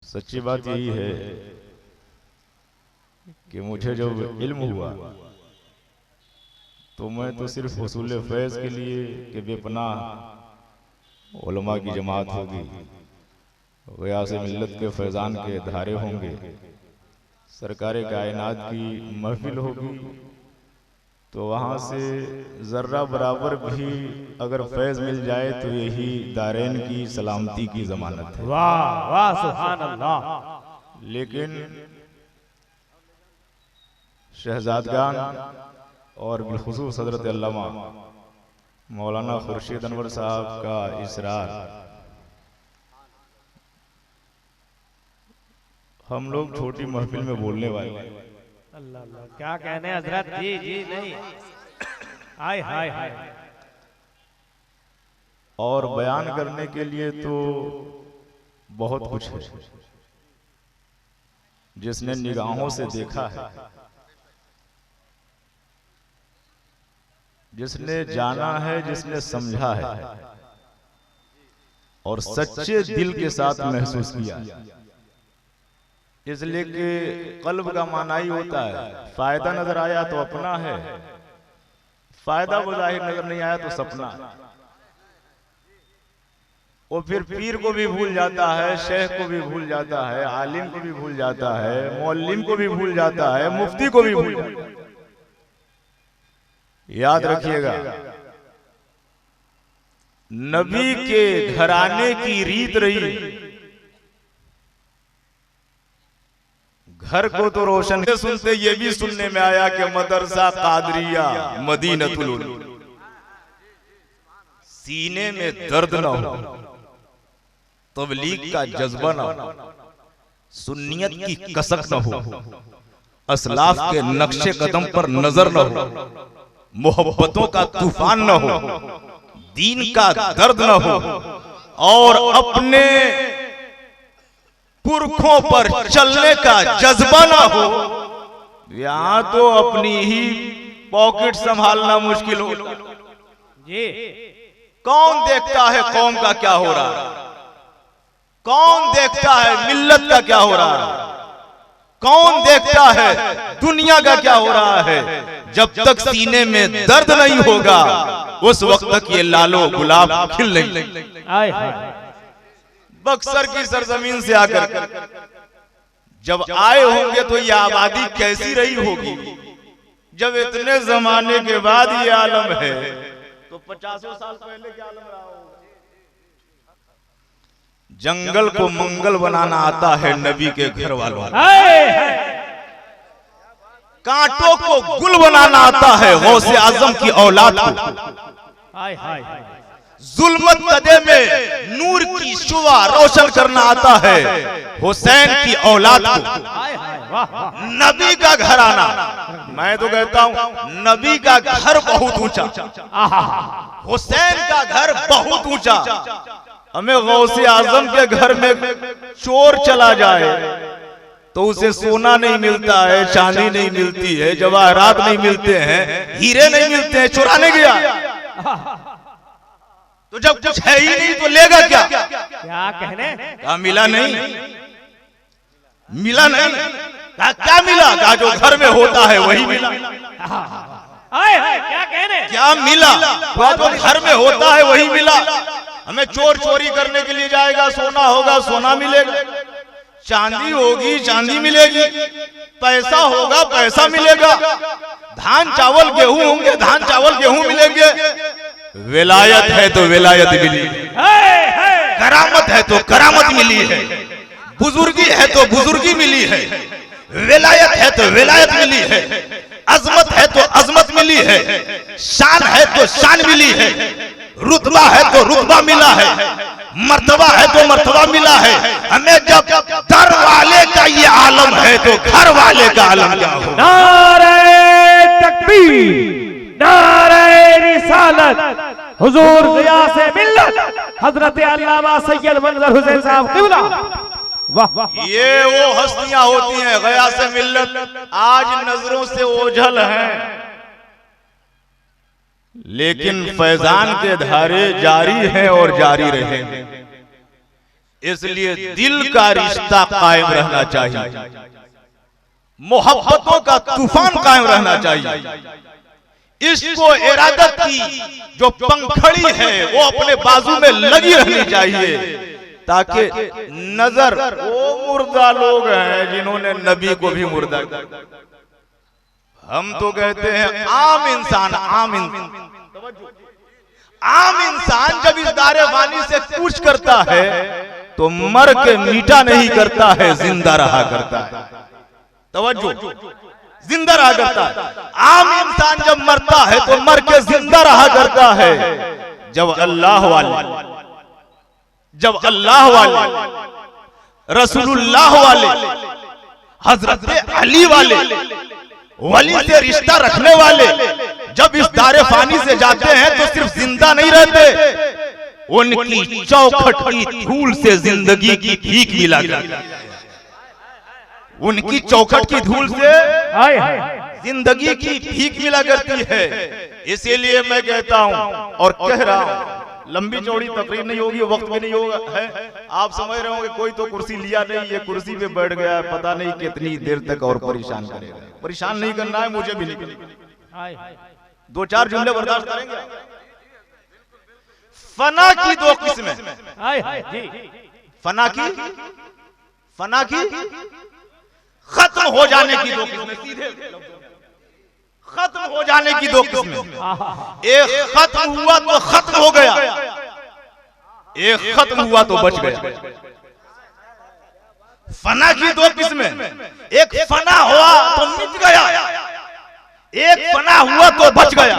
सच्ची बात यही है कि मुझे जब इल्म हुआ तो मैं तो सिर्फ हुसूल फैज़ के लिए कि बेपनाह उलमा की जमात होगी, ग़ियास मिल्लत के फैज़ान के धारे होंगे, सरकारे कायनात की महफिल होगी, तो वहाँ से ज़र्रा बराबर भी अगर फैज़ मिल जाए तो यही दारैन की सलामती की ज़मानत है। वाह वाह सुभान अल्लाह। लेकिन शहजादगान और बिलखुसूस हज़रत अल्लामा मौलाना खुर्शीद अनवर साहब का इसरार, हम लोग छोटी महफिल में बोलने वाले हैं। अल्लाह अल्लाह, क्या कहने हजरत जी जी नहीं, हाय हाय हाय। और बयान करने के लिए तो बहुत कुछ है। जिसने निगाहों से देखा है, जिसने जाना है, जिसने समझा है और सच्चे दिल के साथ महसूस किया, इसलिए कि कल्ब का माना ही होता है फायदा नजर आया तो अपना है, फायदा बज़ाहिर नजर नहीं आया तो सपना। वो फिर पीर को भी भूल जाता है, शेख को भी भूल जाता है, आलिम को भी भूल जाता है, मौल्लिम को भी भूल जाता है, मुफ्ती को भी भूल जाता है। याद रखिएगा, नबी के घराने की रीत रही, घर को तो रोशन सुनते ये भी सुनने में आया कि मदरसा कादरिया मदीनतुल उलूम, सीने में दर्द न हो, तबलीग का जज्बा न हो, सुन्नियत की कसक न हो, असलाफ के नक्शे कदम पर नजर न हो, मोहब्बतों का तूफान न हो, दीन का दर्द न हो और अपने पुरखों पर चलने का जज्बा ना हो, यहां तो अपनी ही पॉकेट संभालना मुश्किल हो जी। कौन देखता है कौम का क्या हो रहा है, कौन देखता है मिल्लत का क्या हो रहा है, कौन देखता है दुनिया का क्या हो रहा है। जब तक सीने में दर्द नहीं होगा उस वक्त तक ये लालो गुलाब खिल नहीं। हाय हाय। बक्सर की सरजमीन से आकर जब आए होंगे तो ये आबादी कैसी रही होगी। जब इतने जमाने के बाद ये आलम है तो 50 साल पहले क्या आलम रहा होगा। जंगल को मंगल बनाना आता है नबी के घर वालों, कांटों को गुल बनाना आता है गौसे आजम की औलाद को, हाय हाय। जुल्मत कदे में नूर की शुआ रोशन करना आता है हुसैन की औलाद को। नबी का घर आना, मैं तो कहता हूं नबी का घर बहुत ऊंचा, हुसैन का घर बहुत ऊंचा। हमें गौसे आजम के घर में चोर चला जाए तो उसे सोना नहीं मिलता है, चांदी नहीं मिलती है, जवाहरात नहीं मिलते हैं, हीरे नहीं मिलते हैं, चुराने गया। तो जब कुछ है ही नहीं तो लेगा क्या? क्या कहने? क्या मिला नहीं, मिला नहीं, क्या मिला? कहा जो घर में होता है वही मिला। क्या कहने? क्या मिला? जो घर में होता है वही मिला। हमें चोर चोरी करने के लिए जाएगा, सोना होगा सोना मिलेगा, चांदी होगी चांदी मिलेगी, पैसा होगा पैसा मिलेगा, धान चावल गेहूं होंगे धान चावल गेहूं मिलेंगे। विलायत है तो विलायत मिली, करामत है तो करामत मिली है, बुजुर्गी है तो बुजुर्गी मिली है, विलायत है तो विलायत मिली है, अजमत है तो अजमत मिली है, शान है तो शान मिली है, रुतबा है तो रुतबा मिला है, मर्तबा है तो मर्तबा मिला है। हमें जब दर वाले का ये आलम है तो घर वाले का आलम क्या हो। नारे तकबीर, नारे रिसालत, हुजूर ग़ियासे मिल्लत हजरत अल्लामा सैयद मंजर हुसैन साहब क़िबला। वाह वाह। ये वो हस्तियां होती हैं ग़ियासे मिल्लत आज नजरों से ओझल हैं, लेकिन फैजान के धारे जारी हैं और जारी रहेंगे। इसलिए दिल का रिश्ता कायम रहना चाहिए, मोहब्बतों का तूफान कायम रहना चाहिए। इसको इरादत की जो पंखड़ी है वो अपने बाजू में लगी रहनी चाहिए, ताकि नजर वो मुर्दा लोग हैं जिन्होंने नबी को भी मुर्दा किया। हम तो कहते हैं आम इंसान, आम इंसान जब इस दारे वानी से कूच करता है तो मर के मीठा नहीं करता है, जिंदा रहा करता है। तवज्जो, जिंदा रहा करता है। आम इंसान जब मरता है तो मर के जिंदा रहा करता है। जब अल्लाह वाले, रसूलुल्लाह वाले, हजरत अली वाले, वली से रिश्ता रखने वाले जब इस दारे फानी से जाते हैं तो सिर्फ जिंदा नहीं रहते, उनकी चौखट की धूल से जिंदगी की भीख मिला करती है। उनकी चौखट की धूल से जिंदगी की भीख मिला करती है। इसीलिए मैं कहता हूं और कह रहा हूं, लंबी चौड़ी तकरीर नहीं होगी, वक्त भी नहीं होगा है। आप समझ रहे होंगे कोई तो कुर्सी लिया नहीं, ये कुर्सी पे बैठ गया, पता नहीं कितनी देर तक और परेशान करेगा। परेशान नहीं करना है, मुझे भी नहीं। दो चार जुमले बर्दाश्त करेंगे। फना की दो किस्में, फना की खत्म हो जाने की दो किस्में, सीधे खत्म हो जाने की दो किस्में। एक खत्म हुआ तो खत्म हो गया, एक खत्म हुआ तो बच गया। फना की दो किस्में, एक फना हुआ तो मिट गया, एक फना हुआ तो बच गया।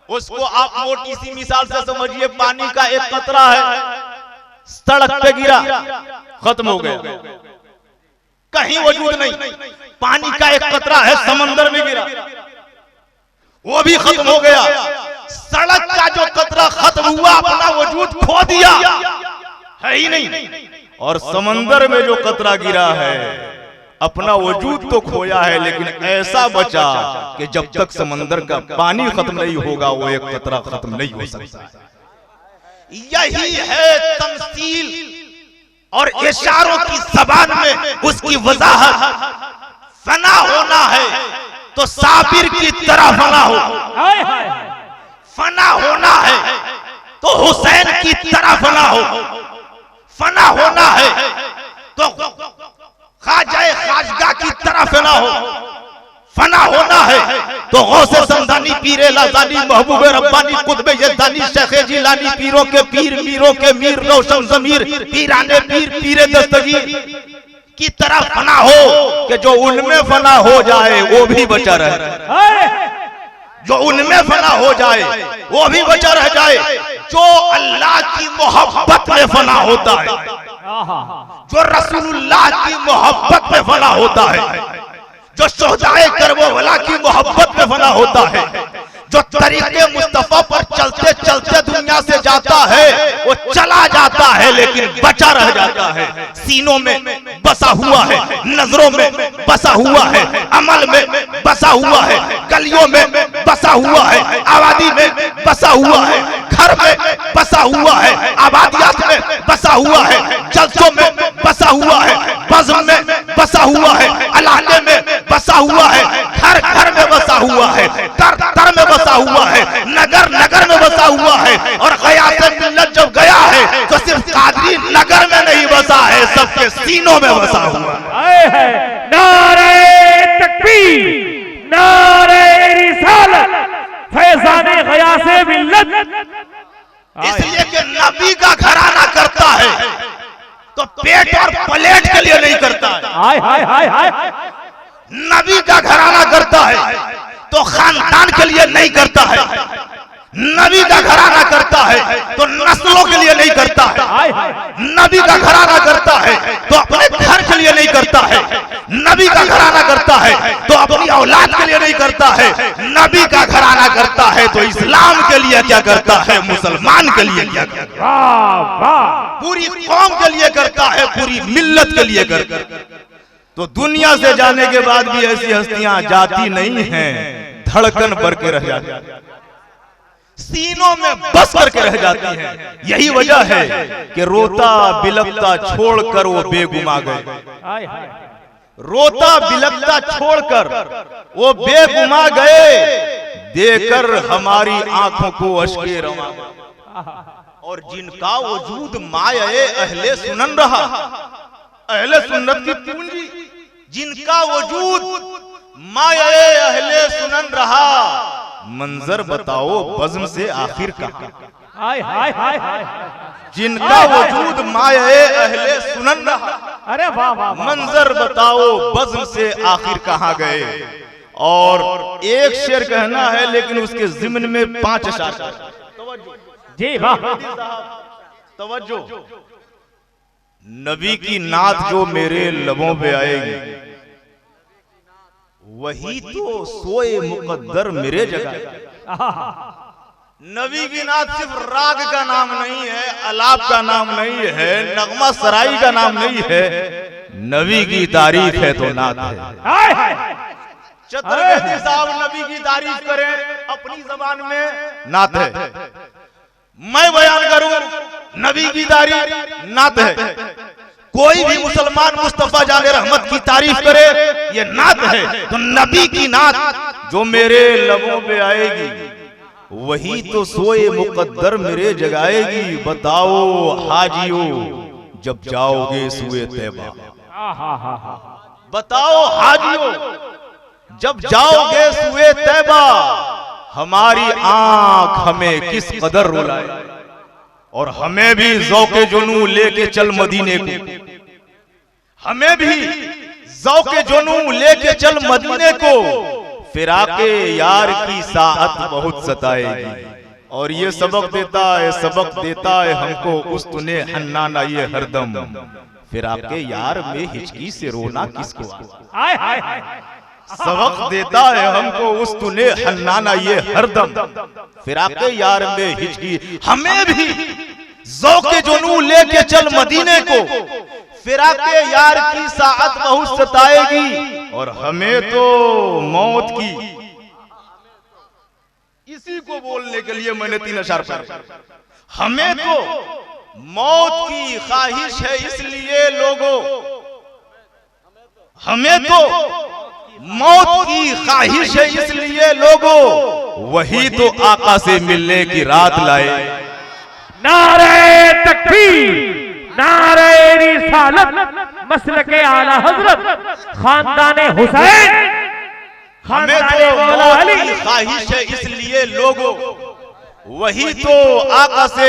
उसको आप मोटी सी मिसाल से समझिए, पानी का एक कतरा है, सड़क पे गिरा, खत्म हो गया, कहीं वजूद नहीं। पानी का एक कतरा है, समंदर में गिरा, वो भी खत्म हो गया। सड़क का जो कतरा खत्म हुआ, अपना वजूद खो दिया, है ही नहीं। और समंदर में जो कतरा गिरा है, अपना वजूद तो खोया है, लेकिन ऐसा बचा कि जब तक समंदर का पानी खत्म नहीं होगा वो एक कतरा खत्म नहीं हो सकता। यही है तमसील और इशारों की जबान में उसकी वजाहत। फना होना है तो साबिर की तरह फना हो, फना होना है तो हुसैन की तरह फना हो, फना होना है तो ख्वाजा खाजगा की तरह फना हो, फना होना है तो गौसे समदानी, पीरे लाजानी, महबूब रब्बानी, कुतबे यज़दानी, शेखे जिलानी, पीरों के पीर, मीरों के मीर, रोशन ज़मीर, पीराने पीर, पीरे दस्तगीर की तरह फना हो कि जो उनमें फना हो जाए वो भी बचा रहे, जो उनमें फना हो जाए वो भी बचा रह जाए। जो अल्लाह की मोहब्बत में फना होता है, जो रसूलुल्लाह की मोहब्बत में फना होता है, जो शोहदाए करबला की मोहब्बत में फना होता है, जो तरीके मुस्तफा पर चलते चलते दुनिया से जाता है, वो चला जाता है लेकिन बचा रह जाता है। सीनों में बसा हुआ है, नजरों में बसा हुआ है, अमल में बसा हुआ है, गलियों में बसा हुआ है, आबादी में बसा हुआ है, घर में बसा हुआ है, आबादियात में बसा हुआ है, जलसों में बसा हुआ है, बज़्म में बसा हुआ है, अलाने में बसा हुआ है, घर घर में बसा हुआ है, दर दर में बसा हुआ है, नगर नगर में बसा हुआ है। और ग़यासे मिल्लत जब गया है तो सिर्फ कादरी नगर में नहीं बसा है, सबके सीनों में बसा हुआ है। नारे तकबीर, नारे रिसालत, फैज़ाने ग़यासे मिल्लत। इसलिए कि नबी का घराना करता है तो पेट और प्लेट के लिए नहीं करता है। हाय हाय हाय हाय। नबी का घराना करता है तो खानदान के लिए नहीं करता है। नबी का घराना करता है तो नस्लों के लिए नहीं करता है। नबी का घराना करता है तो अपने घर के लिए नहीं करता है। नबी का घराना करता है तो अपनी औलाद के लिए नहीं करता है। नबी का घराना करता है तो इस्लाम के लिए क्या करता है, मुसलमान के लिए क्या करता है, पूरी कौम के लिए करता है, पूरी मिल्लत के लिए करता है। तो दुनिया से जाने के बाद भी ऐसी हस्तियां जाती नहीं हैं, धड़कन भर के रह जाती, सीनों में बस करके रह जाती हैं। यही वजह है कि रोता बिलखता छोड़कर वो बेगुमा गए। हाय हाय रोता बिलखता छोड़कर वो बेगुमा गए, देकर हमारी आंखों को अश्के रवा। और जिनका वजूद माये अहले सुनन रहा, अहले सुन्नत की पूंजी, जिनका वजूद माये अहले सुनन रहा, मंजर बताओ बज़्म से आखिर कहां। हाय हाय हाय हाय जिनका वजूद माये अहले सुनन रहा, अरे वाह वाह वाह। मंजर बताओ बज़्म से आखिर कहां गए। और एक शेर कहना है लेकिन उसके ज़िम्न में 5 अशार। जी वाह। तवज्जो, नबी की नात जो मेरे लबों पे आएगी, वही तो सोए मुकद्दर मेरे जगह। नबी की नात सिर्फ राग का नाम नहीं है, अलाप का नाम नहीं है, नगमा सराई का नाम नहीं है, नबी की तारीफ है तो नात है। चतुर्वेदी साहब नबी की तारीफ करें अपनी जबान में, नात है। मैं बयान करूं नबी की तारीफ, नात है। कोई भी मुसलमान मुस्तफा जाने रहमत की तारीफ करे, ये नात है। तो नबी की नात जो मेरे लबों पे आएगी, वही तो सोए मुकद्दर मेरे जगाएगी। बताओ हाजियो जब जाओगे सुए तैबा, बताओ हाजियो जब जाओगे सुए तैबा, हमारी आंख हमें किस कदर रुलाए। और हमें भी ज़ौक़े जुनू लेके चल मदीने को, हमें भी ज़ौक़े जुनू लेके चल मदीने को, फिराके यार की साअत बहुत सताएगी। और ये सबक देता है हमको उस्तुने हन्नाना ये हरदम, फिराके यार में हिचकी से रोना किसको। हाय हाय हाय। सबक देता है हमको उस्तुने हन्नाना ये हरदम, फिराके यार में हिचकी। हमें भी ज़ौक़े जुनू लेके चल मदीने को, फिराके यार की साअत बहुत सताएगी। और हमें तो मौत की, इसी को बोलने के लिए मैंने 3 अशार पढ़े। हमें तो मौत की ख्वाहिश है इसलिए लोगों, हमें तो मौत की ख्वाहिश है इसलिए लोगों, वही तो आका से मिलने की रात लाए। नारे तकबीर, नारे रिसालत, मसलके आला हजरत, खानदाने हुसैन, हमें तो मौत की ख्वाहिश है इसलिए लोगों, वही तो आका से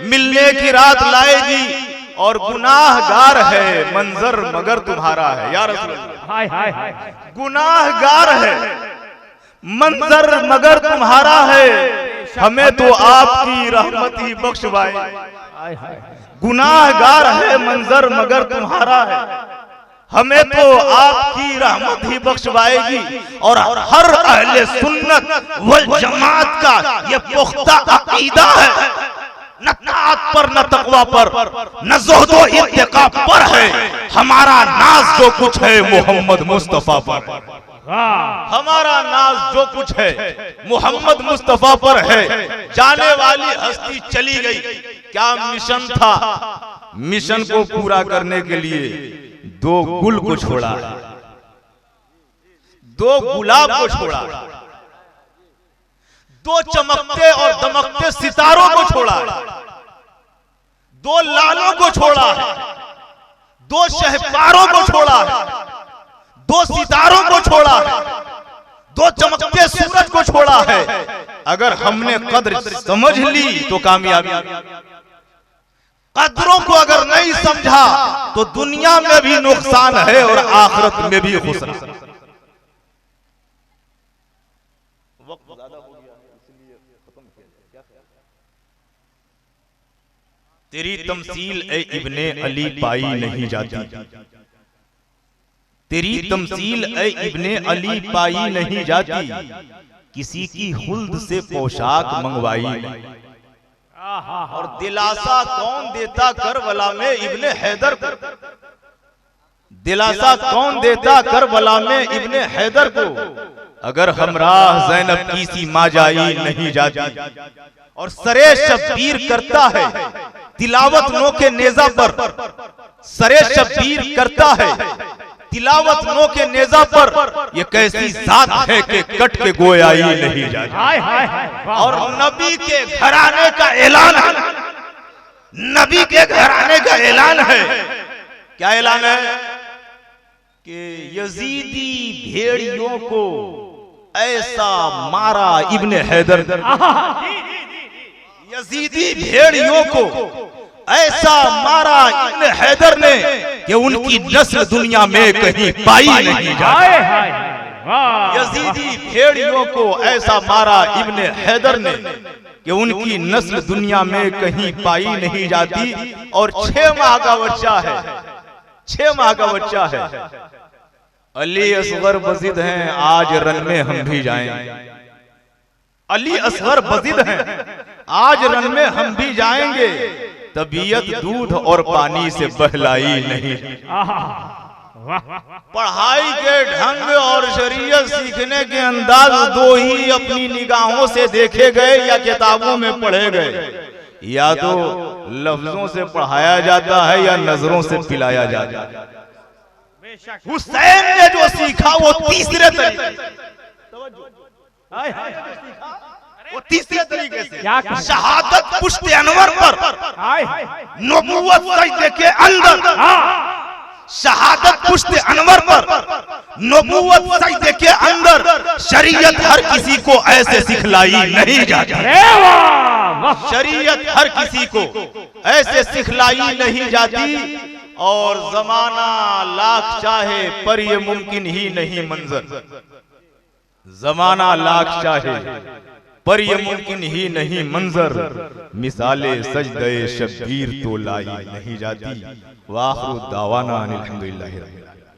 मिलने की रात लाएगी। और गुनाहगार है मंजर मगर तुम्हारा है। या रसूल अल्लाह, हाय हाय हाय। गुनाहगार है मंजर मगर तुम्हारा है, हमें तो आपकी रहमत ही बख्शवाए। हाय हाय। गुनाहगार है मंजर मगर तुम्हारा है, हमें तो आपकी रहमत ही बख्शवाएगी। और हर अहले सुन्नत वल जमात का ये पुख्ता अकीदा है, न ताअत पर न तकवा पर न ज़ुहद व इत्तिका पर है। हमारा नाज जो कुछ है मोहम्मद मुस्तफा पर, हमारा नाज जो कुछ है मोहम्मद मुस्तफा पर है। जाने वाली हस्ती चली गई, क्या मिशन था? मिशन को पूरा करने के लिए 2 गुल को छोड़ा, 2 गुलाब को छोड़ा, 2 चमकते और दमकते सितारों को छोड़ा, 2 लालों को छोड़ा, 2 शहपारों को छोड़ा, 2 सितारों को छोड़ा, 2 चमकते सूरज को छोड़ा है। अगर हमने कद्र समझ ली तो कामयाबी, कद्रों को अगर नहीं समझा तो दुनिया में भी नुकसान है और आखिरत में भी खुसरा। तेरी तमसील ए इब्ने अली पाई नहीं जाती, तेरी तमसील ए इब्ने अली पाई नहीं जाती, किसी की हुल्द से पोशाक मंगवाई नहीं। और दिलासा कौन देता करबला में इब्ने हैदर को, दिलासा कौन देता करबला में इब्ने हैदर को, अगर हमराह ज़ैनब की सी माजाई नहीं जाती। और सरे शब्बीर करता है तिलावत नो के नेजा पर, सरे शब्बीर करता है तिलावत नो के नेजा पर, ये कैसी जात है कि कट के गोयाई नहीं जाती। और नबी के घराने का ऐलान है, नबी के घराने का ऐलान है। क्या ऐलान है? कि यजीदी भेड़ियों को ऐसा मारा इब्ने हैदर, यजीदी भेड़ियों को ऐसा मारा इब्ने हैदर ने कि उनकी नस्ल दुनिया में कहीं पाई नहीं जाती। यजीदी भेड़ियों को ऐसा मारा इब्ने हैदर ने कि उनकी नस्ल दुनिया में कहीं पाई नहीं जाती। और 6 माह का बच्चा है, 6 माह का बच्चा है। अली असगर बजीद हैं, आज रन में हम भी जाएंगे। अली असगर बजीद हैं, आज रन में हम भी जाएंगे। तबीयत दूध और पानी से बहलाई नहीं। पढ़ाई के ढंग और शरीयत सीखने के अंदाज दो ही अपनी निगाहों से देखे गए या किताबों में पढ़े गए। या तो लफ्जों से पढ़ाया जाता है या नजरों से पिलाया जाता है। हुसैन ने जो सीखा वो तीसरे तरीके, वो तीसरे तरीके से शहादत पुश्त अनवर पर, नबूवत सजदे के अंदर, शहादत पुश्त अनवर पर, नबूवत सजदे के अंदर। शरीयत हर किसी को ऐसे सिखलाई नहीं जाती। शरीयत हर किसी को ऐसे सिखलाई नहीं जाती। और जमाना लाख चाहे पर ये मुमकिन ही नहीं मंजर, जमाना लाख चाहे पर ये मुमकिन ही नहीं मंजर। मिसाले सजदे शब्बीर तो लाई नहीं जाती। वाखिरु दावाना अनिल हम्दुलिल्लाहि रब्बिल आलमीन।